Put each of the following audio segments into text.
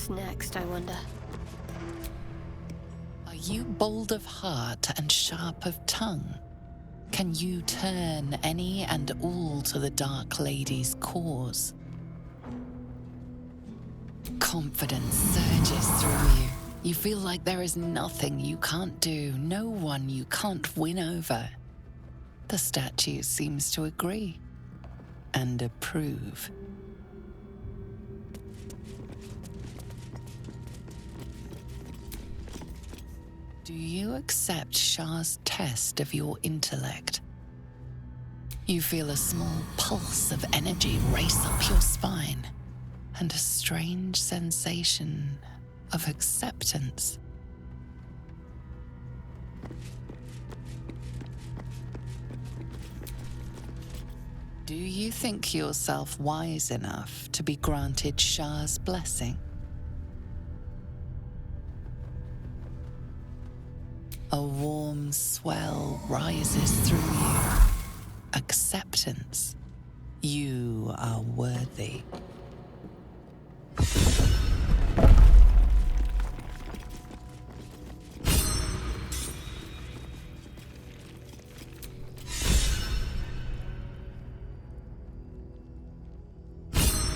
What's next, I wonder? Are you bold of heart and sharp of tongue? Can you turn any and all to the Dark Lady's cause? Confidence surges through you. You feel like there is nothing you can't do, no one you can't win over. The statue seems to agree and approve. Do you accept Shah's test of your intellect? You feel a small pulse of energy race up your spine and a strange sensation of acceptance. Do you think yourself wise enough to be granted Shah's blessing? A warm swell rises through you. Acceptance. You are worthy.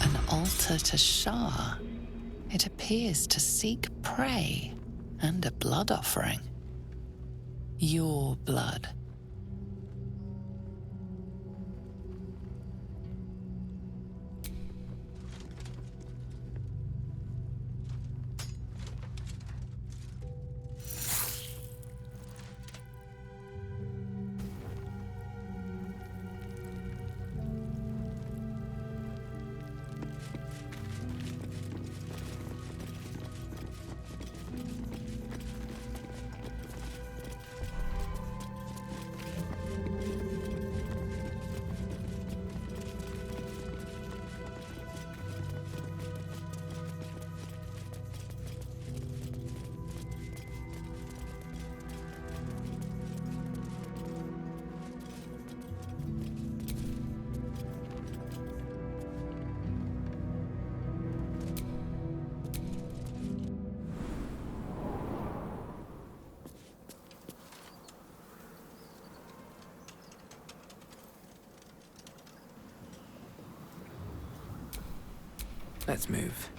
An altar to Shah. It appears to seek prey and a blood offering. Your blood. Let's move.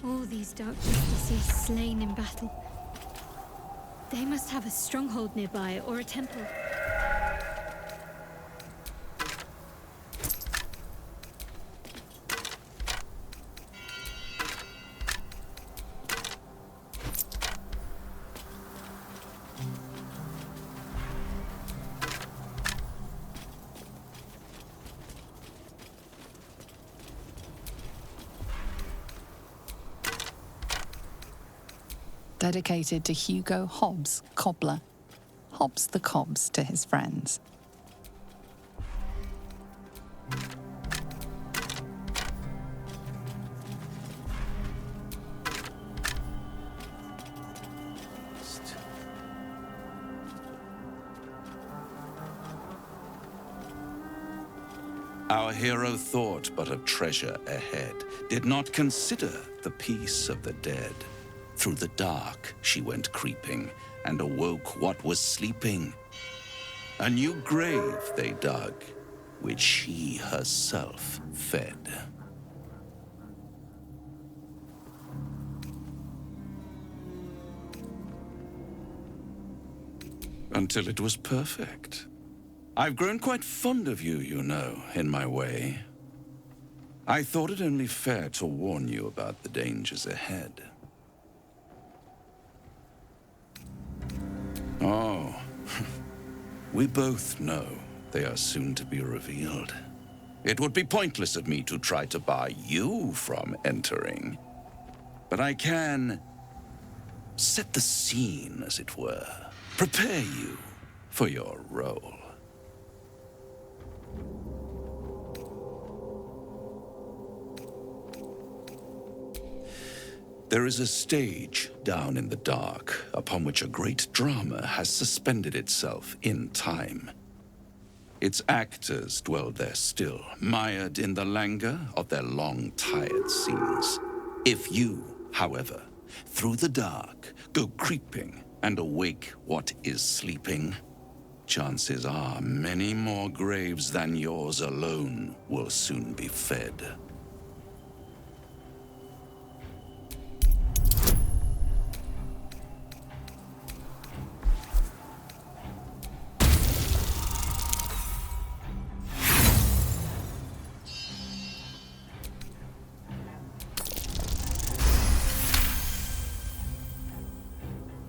All these dark justices slain in battle. They must have a stronghold nearby or a temple. dedicated to Hugo Hobbs, cobbler. Hobbs the Cobbs to his friends. Our hero thought but of treasure ahead, did not consider the peace of the dead. Through the dark she went creeping, and awoke what was sleeping. A new grave they dug, which she herself fed. Until it was perfect. I've grown quite fond of you, you know, in my way. I thought it only fair to warn you about the dangers ahead. Oh, we both know they are soon to be revealed. It would be pointless of me to try to bar you from entering. But I can set the scene, as it were. Prepare you for your role. There is a stage down in the dark upon which a great drama has suspended itself in time. Its actors dwell there still, mired in the languor of their long, tired scenes. If you, however, through the dark, go creeping and awake what is sleeping, chances are many more graves than yours alone will soon be fed.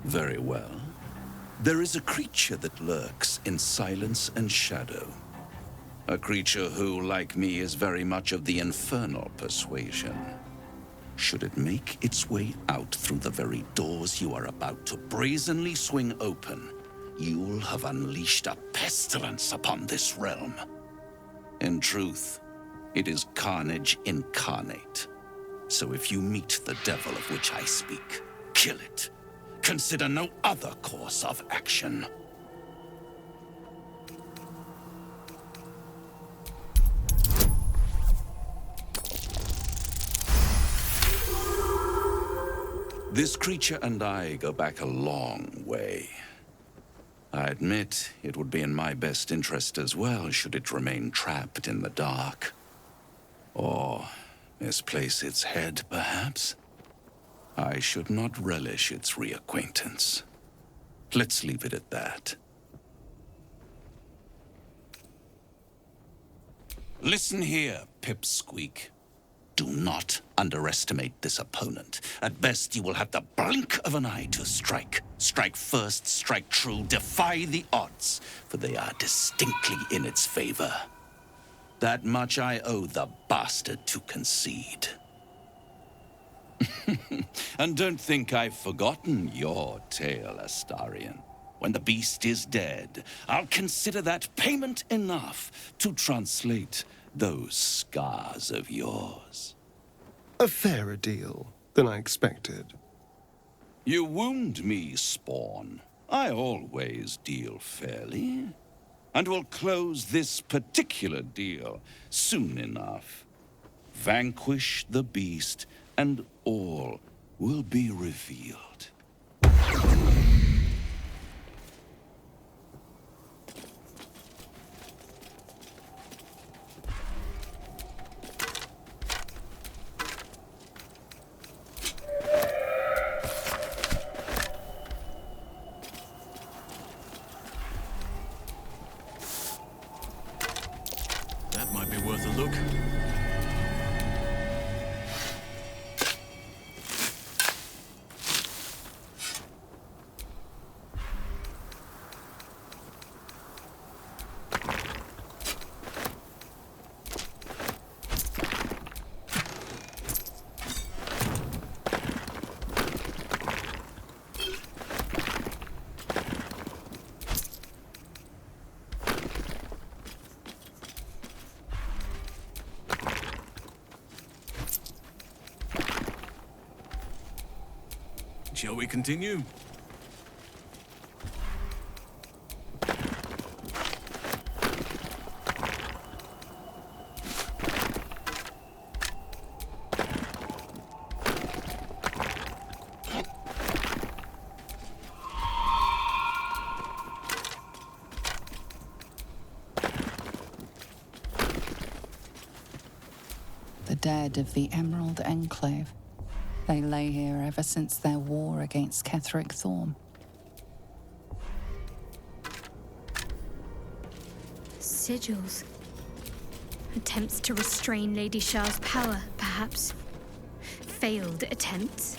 Very well. There is a creature that lurks in silence and shadow. A creature who, like me, is very much of the infernal persuasion. Should it make its way out through the very doors you are about to brazenly swing open, you'll have unleashed a pestilence upon this realm. In truth, it is carnage incarnate. So if you meet the devil of which I speak, kill it. Consider no other course of action. This creature and I go back a long way. I admit it would be in my best interest as well should it remain trapped in the dark. Or misplace its head, perhaps? I should not relish its reacquaintance. Let's leave it at that. Listen here, Pipsqueak. Do not underestimate this opponent. At best, you will have the blink of an eye to strike. Strike first, strike true, defy the odds, for they are distinctly in its favor. That much I owe the bastard to concede. And don't think I've forgotten your tale, Astarion. When the beast is dead, I'll consider that payment enough to translate those scars of yours. A fairer deal than I expected. You wound me, Spawn. I always deal fairly. And will close this particular deal soon enough. Vanquish the beast, and all will be revealed. That might be worth a look. Shall we continue? The dead of the Emerald Enclave. They lay here ever since their war against Ketheric Thorm. Sigils. Attempts to restrain Lady Shah's power, perhaps. Failed attempts.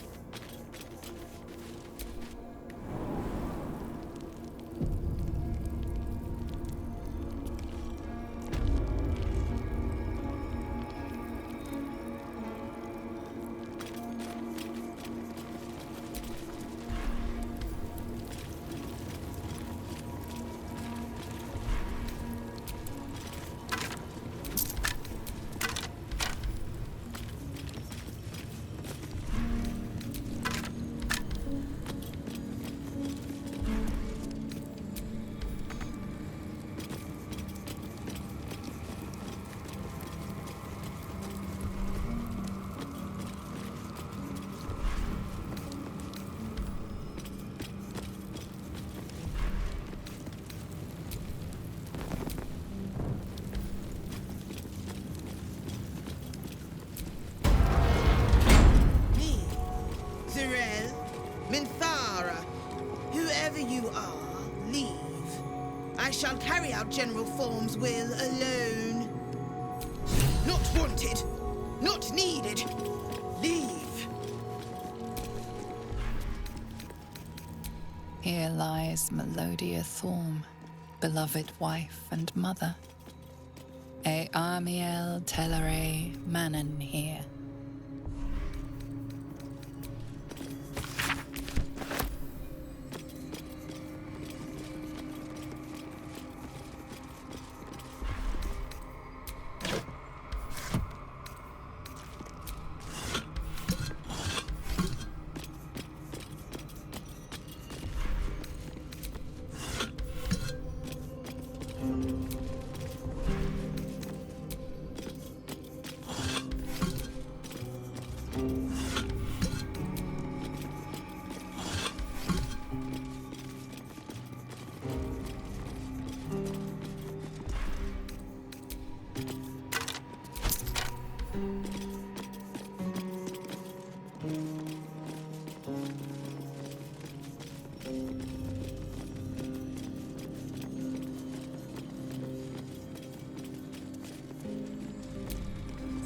I shall carry out General Thorm's will alone. Not wanted. Not needed. Leave. Here lies Melodia Thorm, beloved wife and mother. E Amiel Telere Manon here.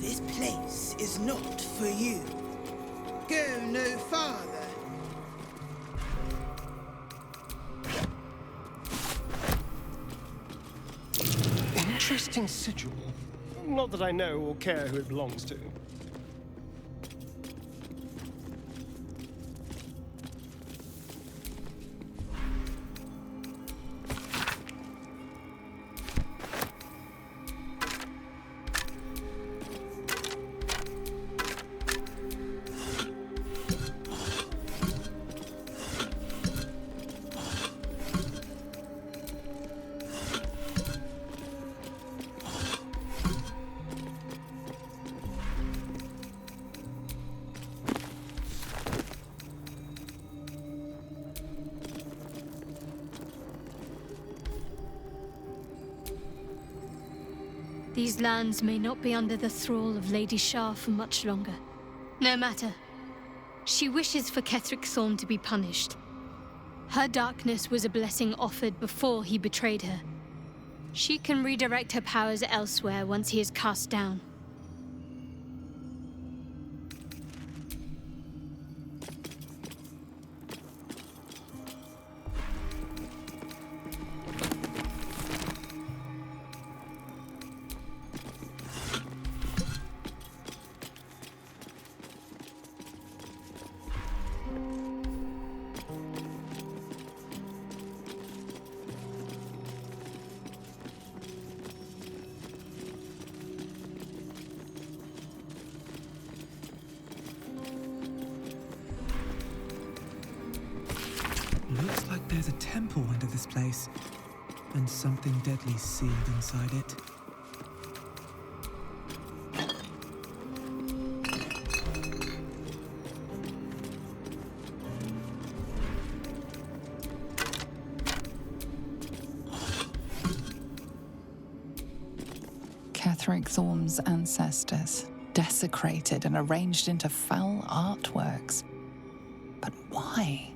This place is not for you. Go no farther. Interesting sigil. Not that I know or care who it belongs to. These lands may not be under the thrall of Lady Shah for much longer. No matter. She wishes for Ketheric Thorm to be punished. Her darkness was a blessing offered before he betrayed her. She can redirect her powers elsewhere once he is cast down. There's a temple under this place, and something deadly sealed inside it. Ketheric Thorm's ancestors, desecrated and arranged into foul artworks. But why?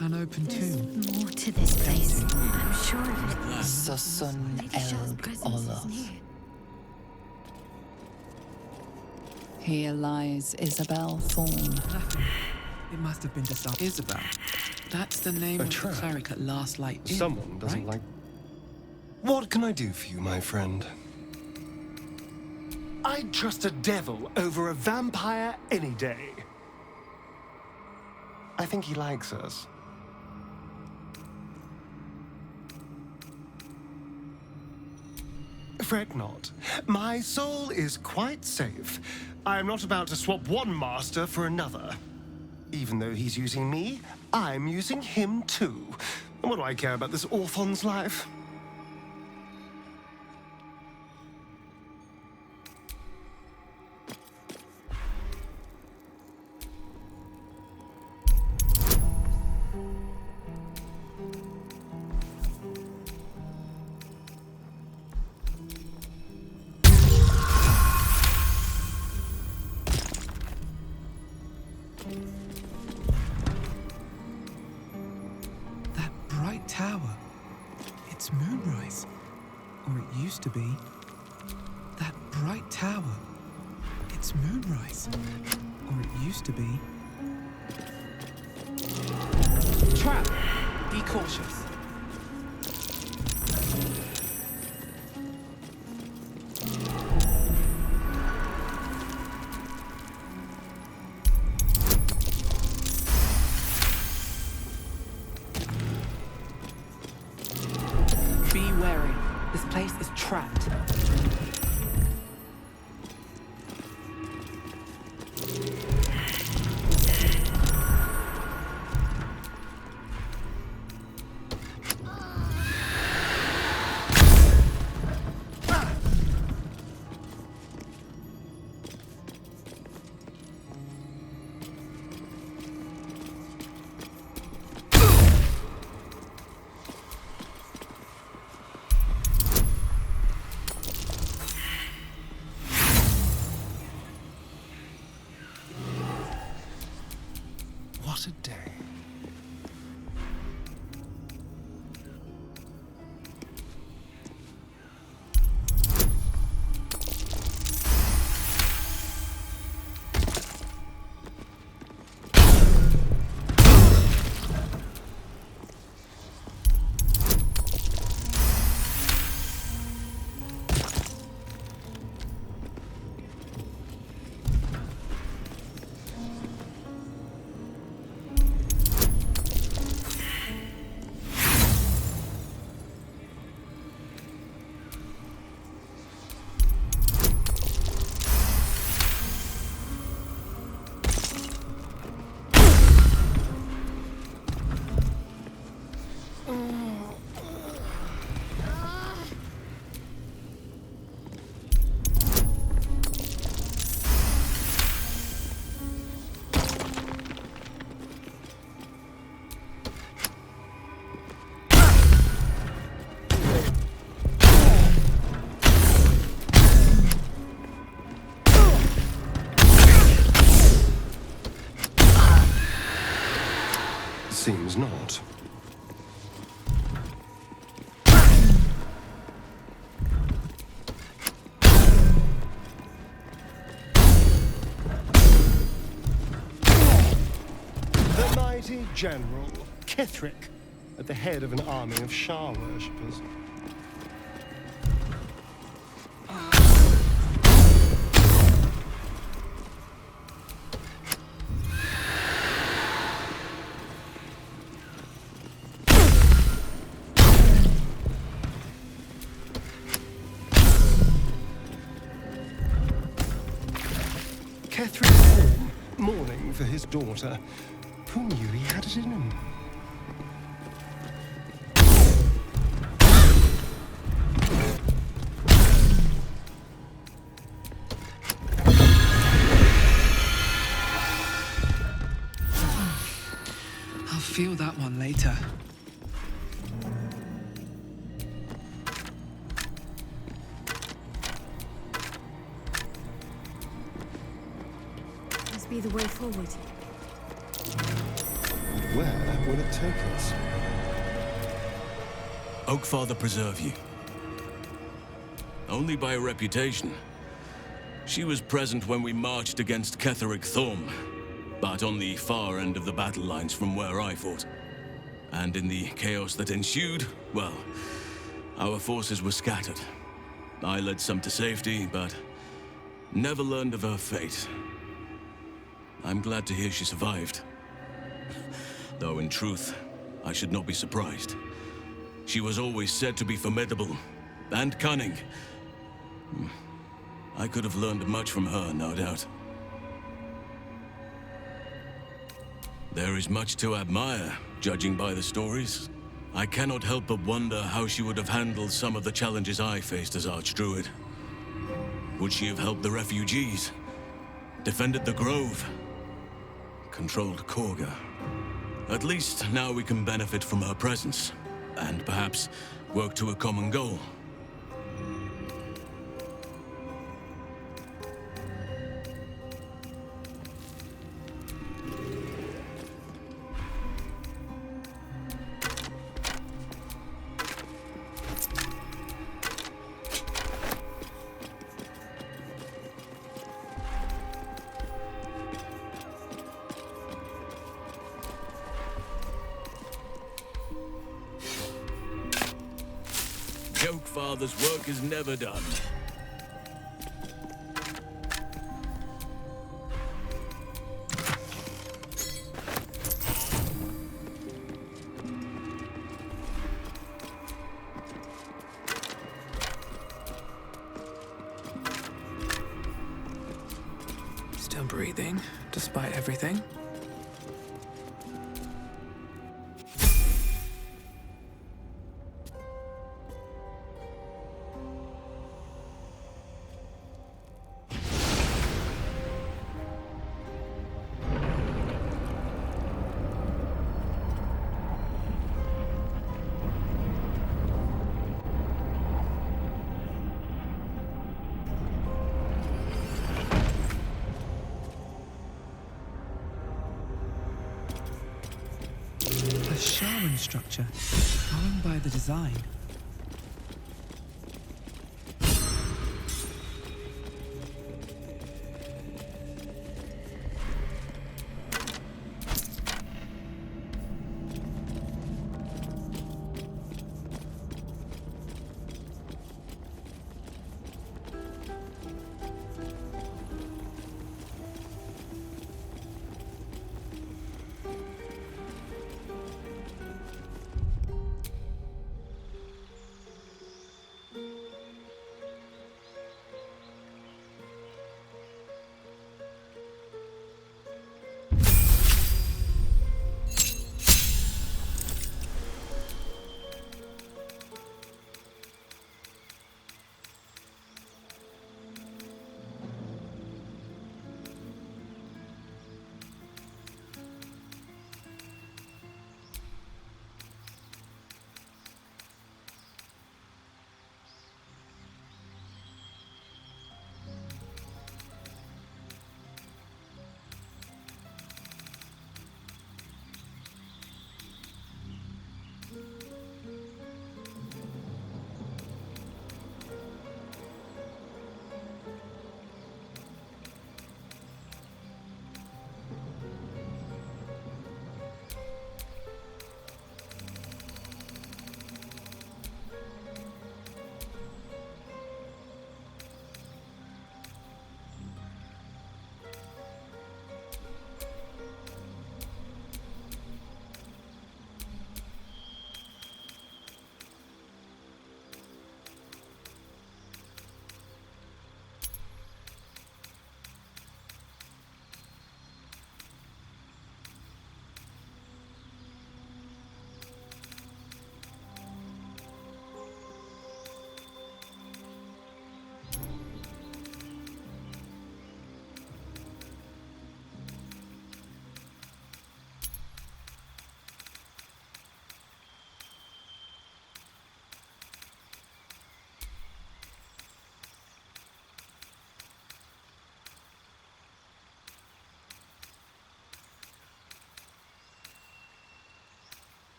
An open tomb. There's more to this place. I'm sure of it. Susun Lady Shah's El presence is Oloth. near. Here lies Isabel Thorm. Nothing. It must have been just our Isabel. That's the name A of trap. the cleric at Last Light Inn, Someone doesn't right? like... What can I do for you, my friend? I'd trust a devil over a vampire any day. I think he likes us. Fret not. My soul is quite safe. I am not about to swap one master for another. Even though he's using me, I'm using him too. What do I care about this orphan's life? That bright tower. It's moonrise. Or it used to be. That bright tower. It's moonrise. Or it used to be. Trap! Be cautious. Be wary. This place is trapped. What a day. Seems not. The mighty General Ketheric, at the head of an army of Shah worshippers. Ketheric's form, more caring for his daughter. Who knew he had it in him? I'll feel that one later. Must be the way forward. Where will it take us? Oakfather preserve you. Only by reputation. She was present when we marched against Ketheric Thorm, but on the far end of the battle lines from where I fought. And in the chaos that ensued, well, our forces were scattered. I led some to safety, but never learned of her fate. I'm glad to hear she survived. Though in truth, I should not be surprised. She was always said to be formidable and cunning. I could have learned much from her, no doubt. There is much to admire, judging by the stories. I cannot help but wonder how she would have handled some of the challenges I faced as Archdruid. Would she have helped the refugees? Defended the Grove? Controlled Korga? At least now we can benefit from her presence, and perhaps work to a common goal. Oakfather's work is never done. Still breathing, despite everything. Shaman structure, going by the design.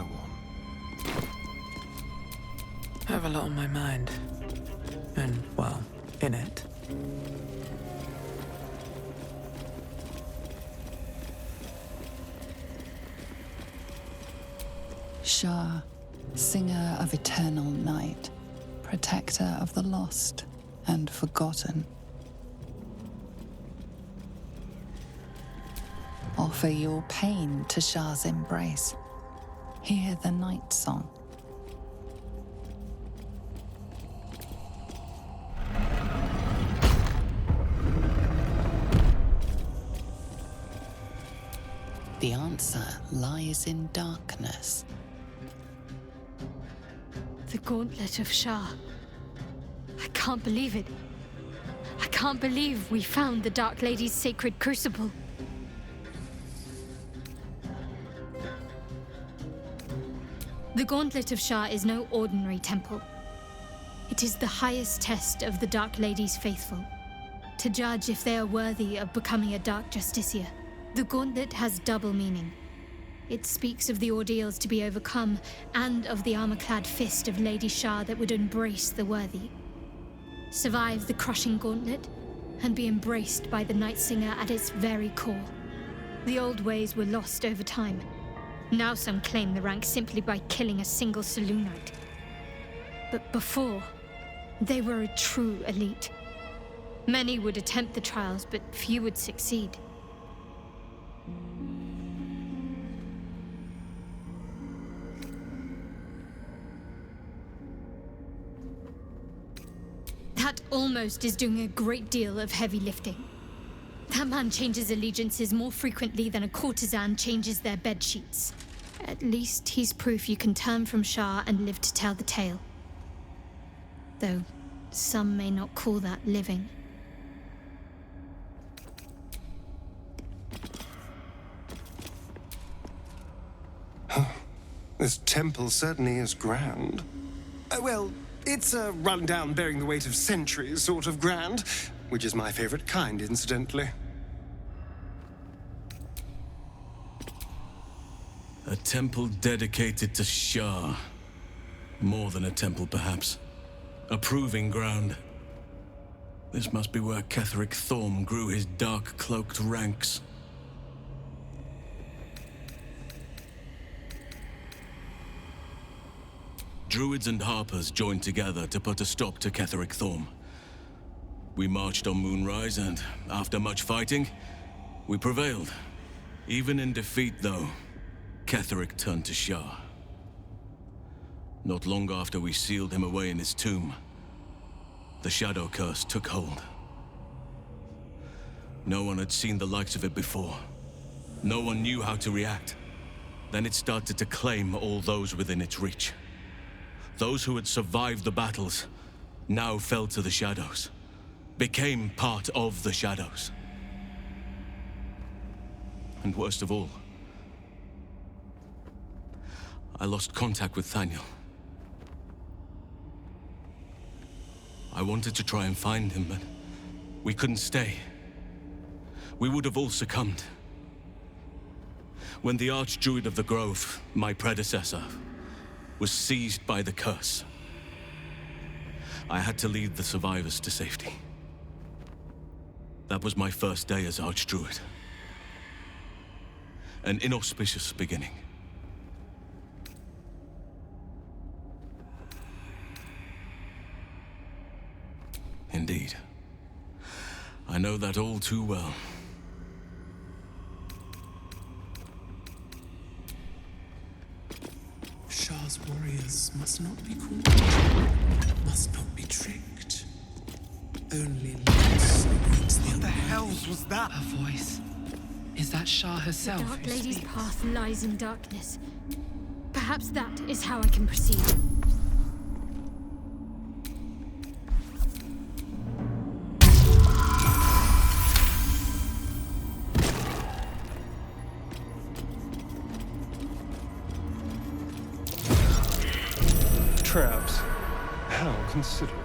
no one. I have a lot on my mind. And, well, in it. Shah, singer of eternal night, protector of the lost and forgotten. Offer your pain to Shah's embrace. Hear the night song. The answer lies in darkness. The Gauntlet of Shah. I can't believe it. I can't believe we found the Dark Lady's sacred crucible. The Gauntlet of Shah is no ordinary temple. It is the highest test of the Dark Lady's faithful, to judge if they are worthy of becoming a Dark Justiciar. The Gauntlet has double meaning. It speaks of the ordeals to be overcome, and of the armor-clad fist of Lady Shah that would embrace the worthy. Survive the crushing gauntlet, and be embraced by the Night Singer at its very core. The old ways were lost over time. Now some claim the rank simply by killing a single saloon knight. But before, they were a true elite. Many would attempt the trials, but few would succeed. That almost is doing a great deal of heavy lifting. That man changes allegiances more frequently than a courtesan changes their bedsheets. At least he's proof you can turn from Shah and live to tell the tale. Though some may not call that living. This temple certainly is grand. Well, it's a rundown bearing the weight of centuries sort of grand, which is my favorite kind, incidentally. A temple dedicated to Shah. More than a temple, perhaps. A proving ground. This must be where Ketheric Thorm grew his dark-cloaked ranks. Druids and Harpers joined together to put a stop to Ketheric Thorm. We marched on Moonrise, and after much fighting, we prevailed. Even in defeat, though, Ketheric turned to Shah. Not long after we sealed him away in his tomb, the Shadow Curse took hold. No one had seen the likes of it before. No one knew how to react. Then it started to claim all those within its reach. Those who had survived the battles now fell to the shadows, became part of the shadows. And worst of all, I lost contact with Thaniel. I wanted to try and find him, but we couldn't stay. We would have all succumbed. When the Archdruid of the Grove, my predecessor, was seized by the curse, I had to lead the survivors to safety. That was my first day as Archdruid. An inauspicious beginning. Indeed. I know that all too well. Shah's warriors must not be caught, must not be tricked. Only loss awaits the What the hells was that? Her voice. Is that Shah herself? The Dark who Lady's speaks? path lies in darkness. Perhaps that is how I can proceed. Traps. How considerate.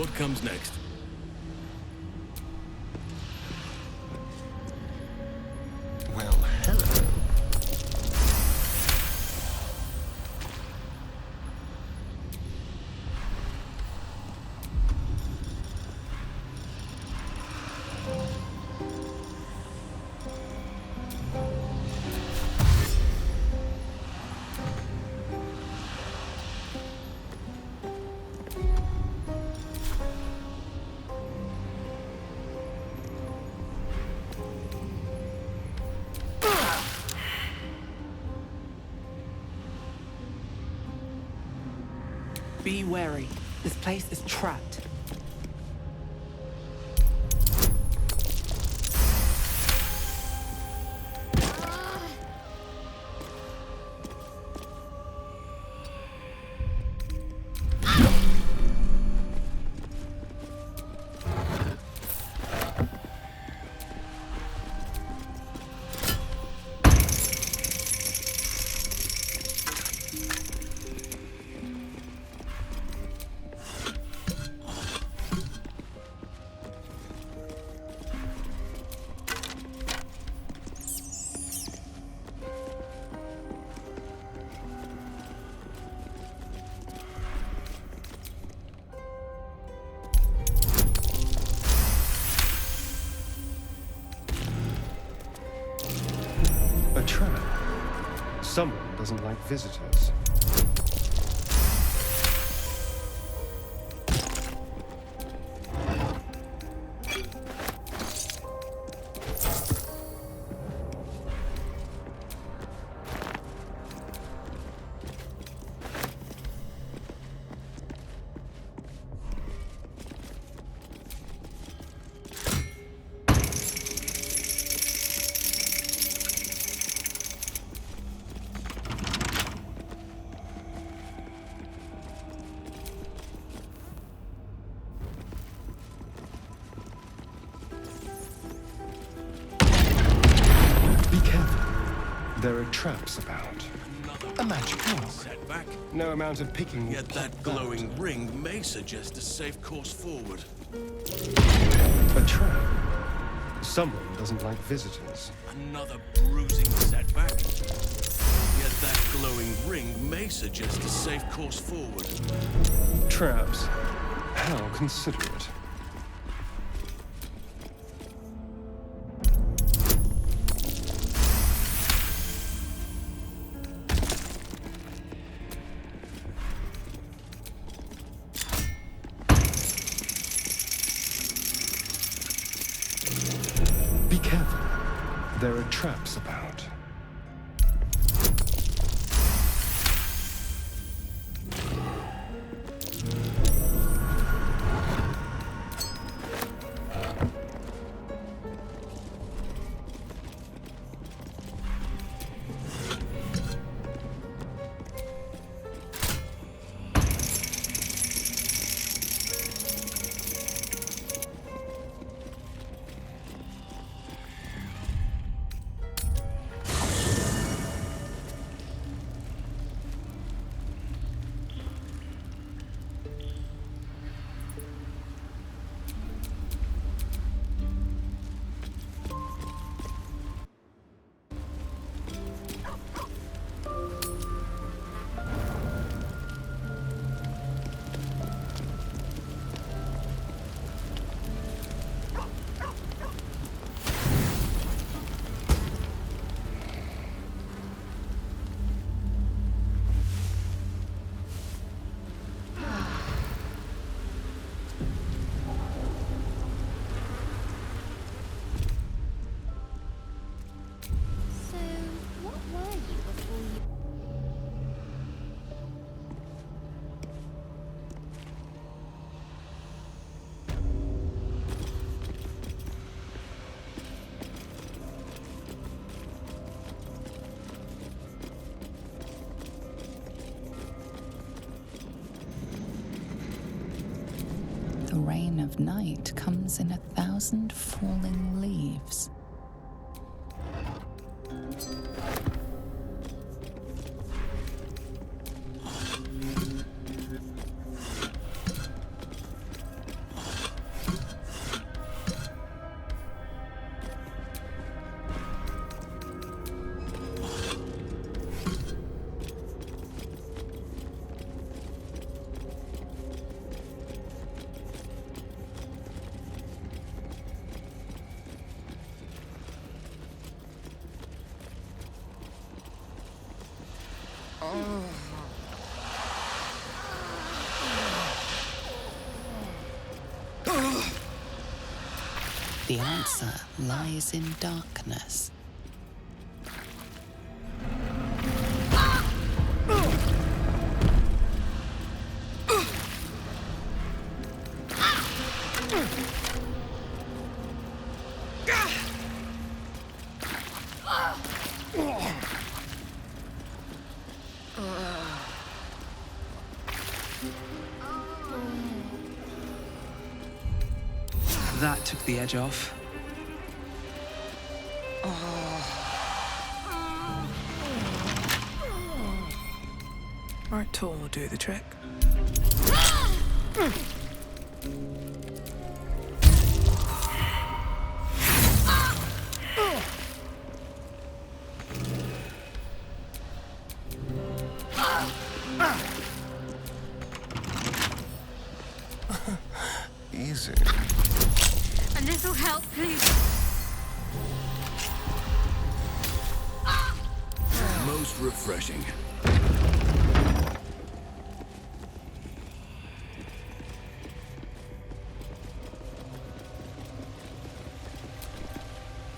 What comes next? Well, hello. Be wary. This place is trapped. A trap. Someone doesn't like visitors. Be careful. There are traps about. A magic lock. Setback. No amount of picking will Yet pop that glowing ring may suggest a safe course forward. A trap. Someone doesn't like visitors. Another bruising setback. Yet that glowing ring may suggest a safe course forward. Traps. How considerate. Be careful. There are traps about. So, what were you before you... The rain of night comes in 1,000 falling leaves. The answer lies in darkness. That took the edge off. Our tool will do the trick. Easy. A little help, please. Most refreshing.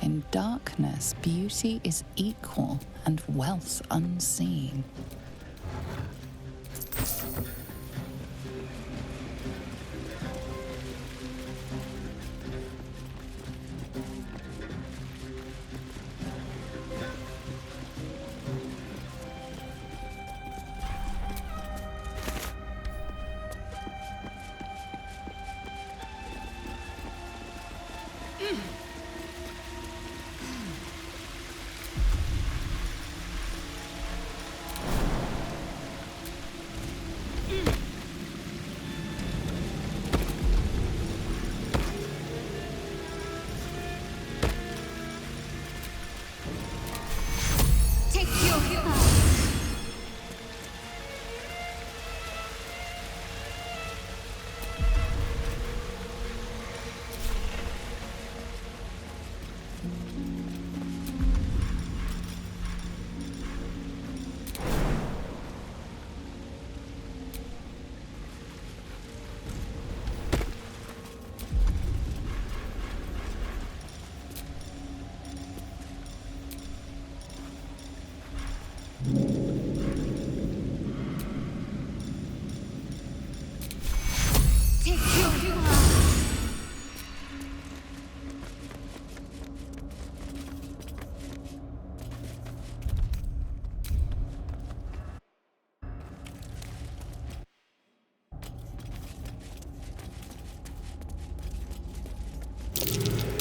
In darkness, beauty is equal and wealth unseen. Take your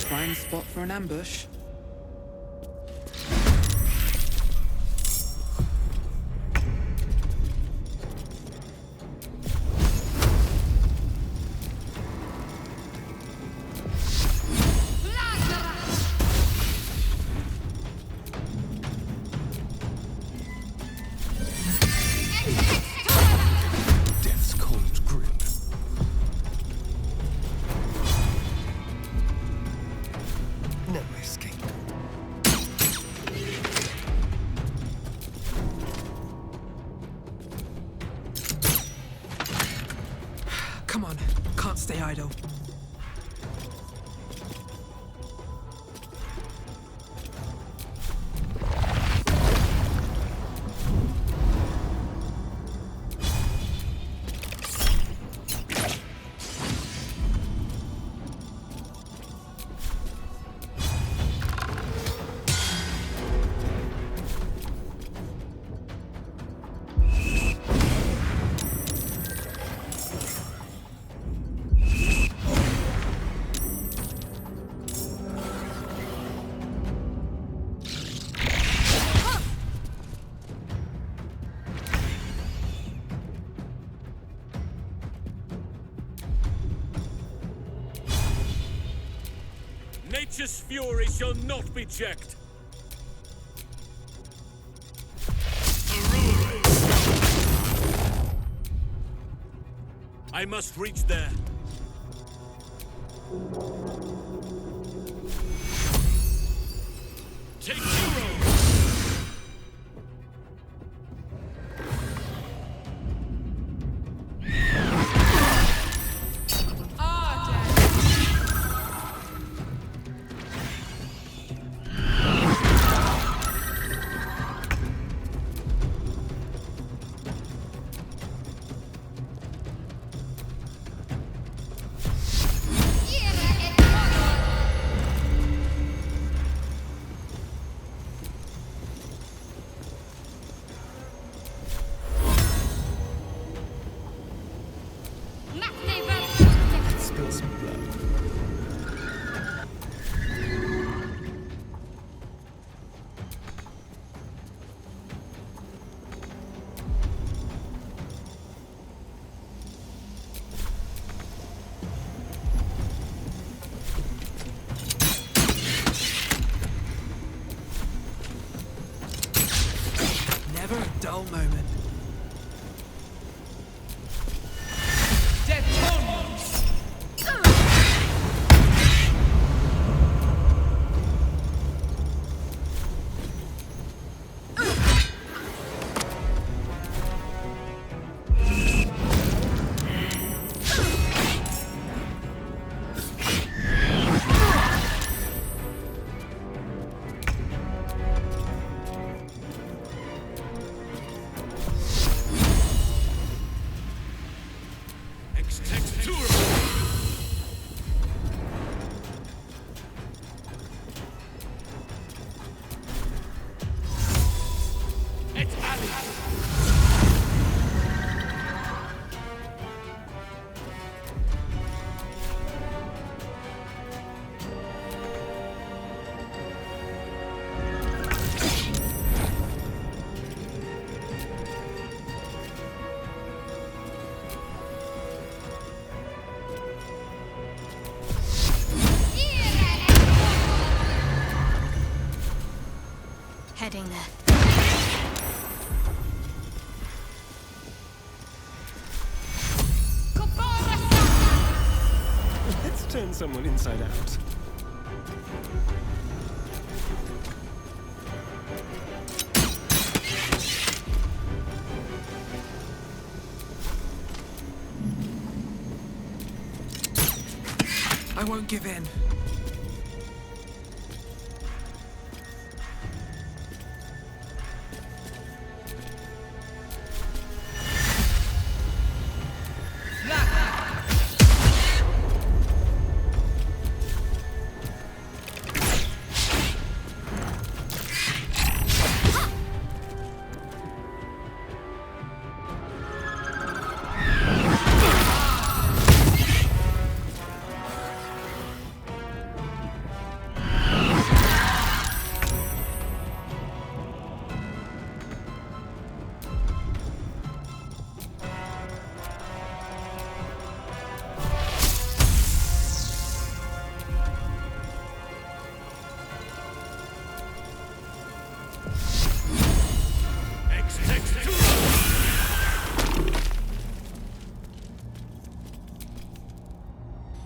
Prime spot for an ambush. Death's cold grip. No escape. Come on, can't stay idle. Nature's fury shall not be checked. I must reach there. Take hero! Never a dull moment. Dead Heading there. Let's turn someone inside out. I won't give in.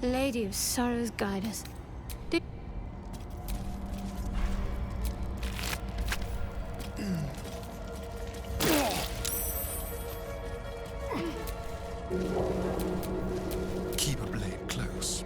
Lady of Sorrows, guide us. Keep a blade close.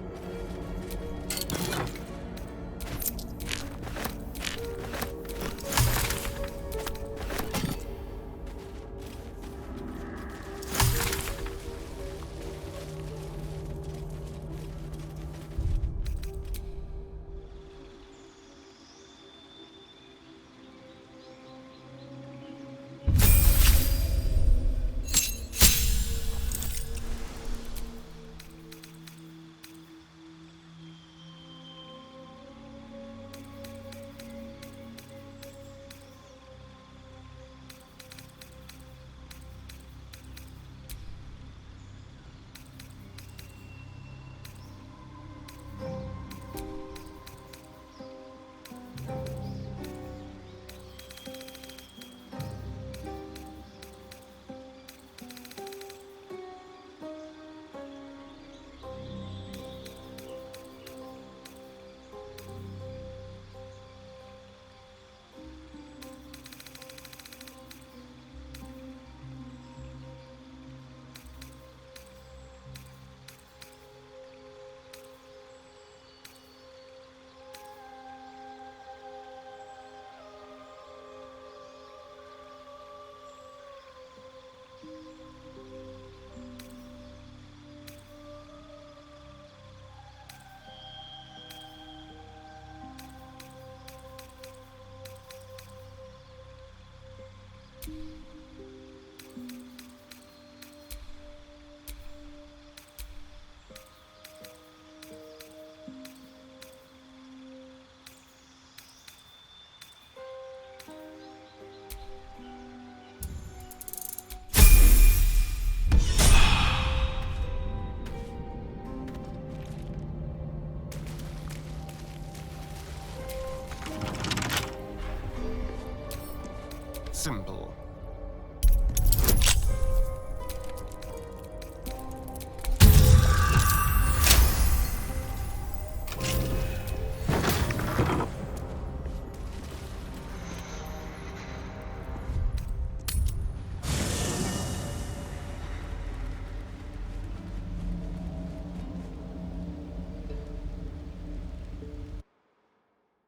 Simple.